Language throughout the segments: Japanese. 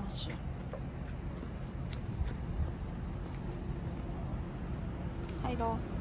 ッシュ入ろう。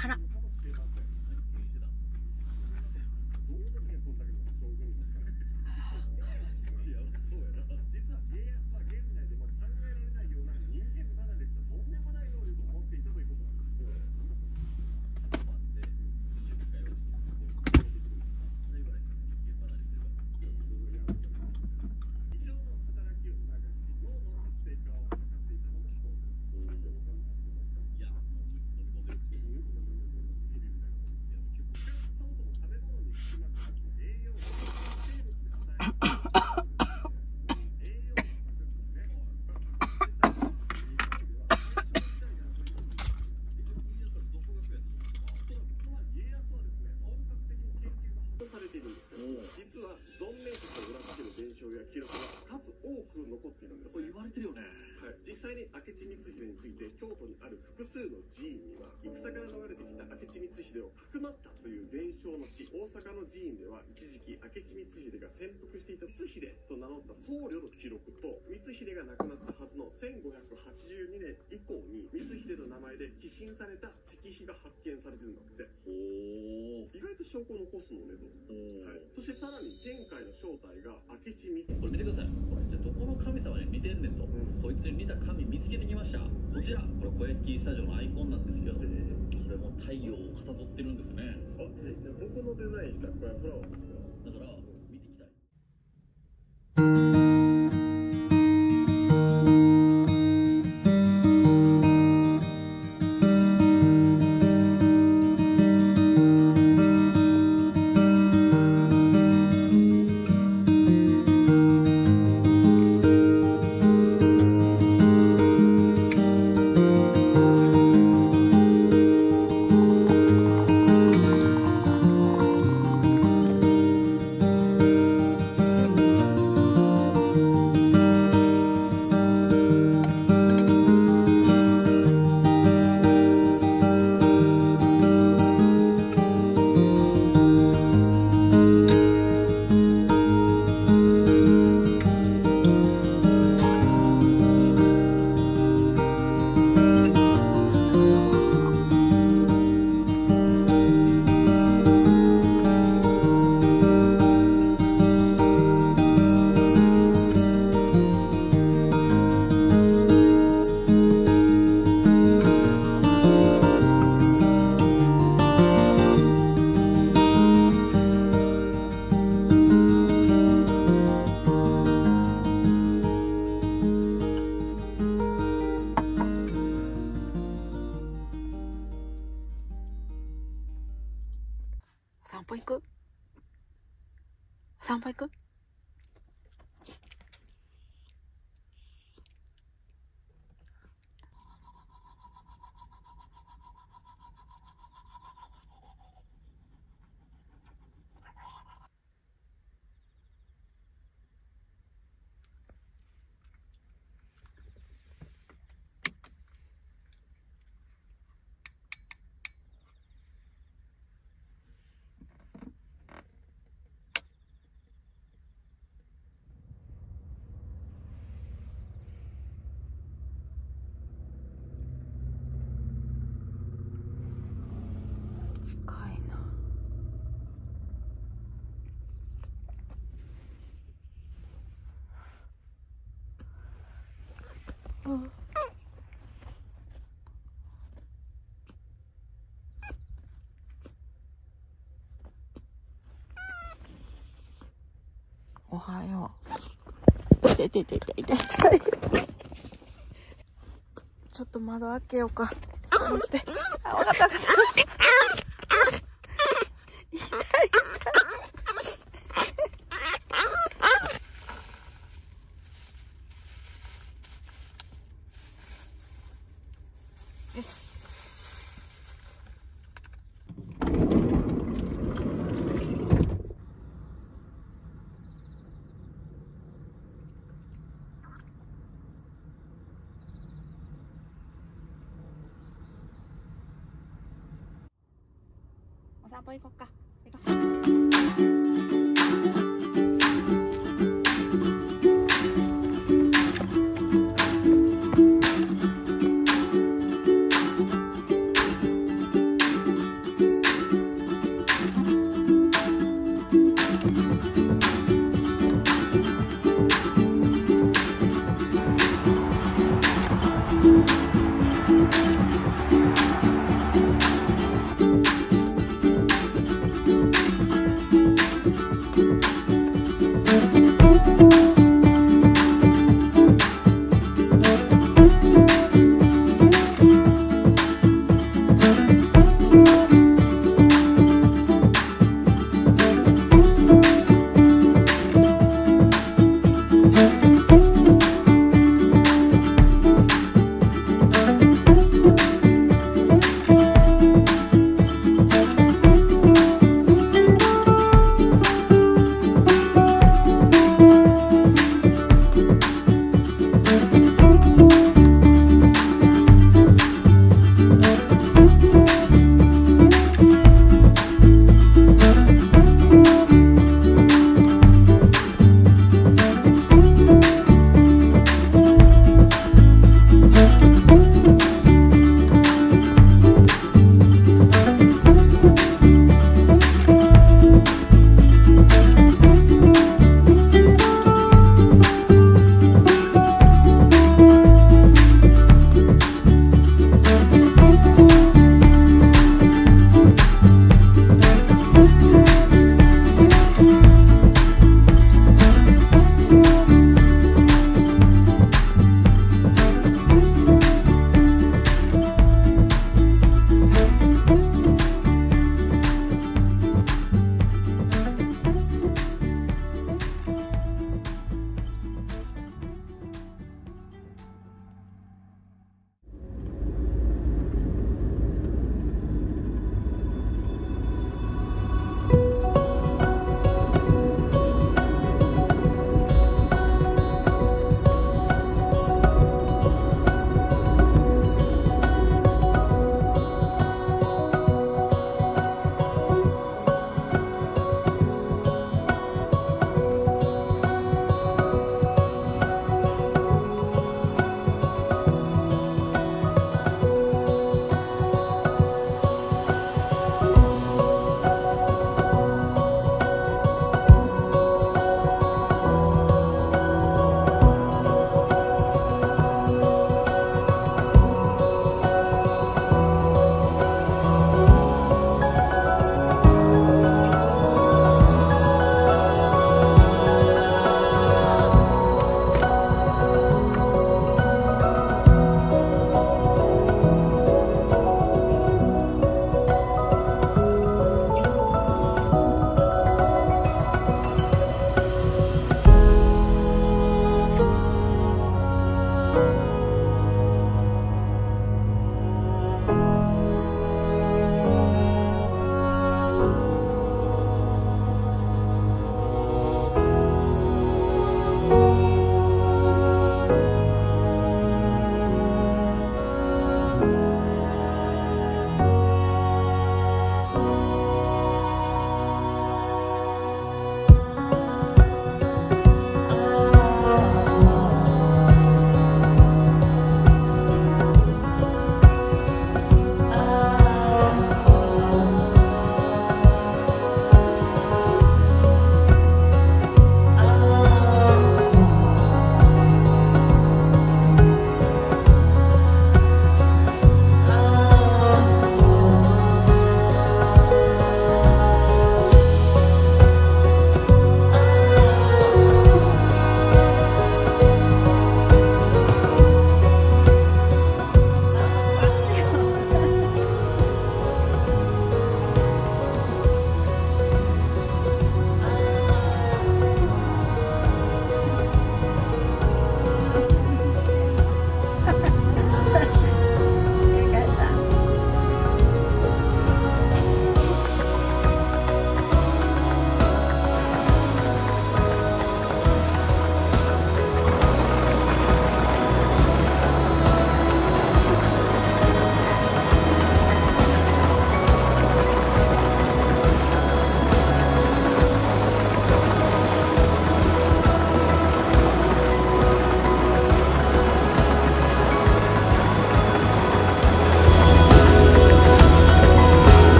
辛っ。れているんですけど、実は存命説を裏付ける伝承や記録が数多く残っているんです、そう言われてるよね。はい、実際に明智光秀について京都にある複数の寺院には戦から逃れてきた明智光秀をかくまったという伝承の地、大阪の寺院では一時期明智光秀が潜伏していた光秀と名乗った僧侶の記録と、光秀が亡くなったはずの1582年以降に光秀の名前で寄進された石碑が発見されてるんだって。意外と証拠を残すのねと。はい、そしてさらに天海の正体が明智光秀。これ見てください。これじゃどこの神様に似てんねんと、こいつに似た神見つけてきました。こちら、これ小焼きスタジオのアイコンなんですけど、これも太陽をかたどってるんですね。僕のデザインしたこれはフラワーですか？だから見てきたい。散歩行く？散歩行く？近いな。おはよう。痛い痛い痛い痛い痛い。ちょっと窓開けようか。ちょっと待って。あ、わかったわかった。痛い痛い。よし。お散歩行こっか。行こう。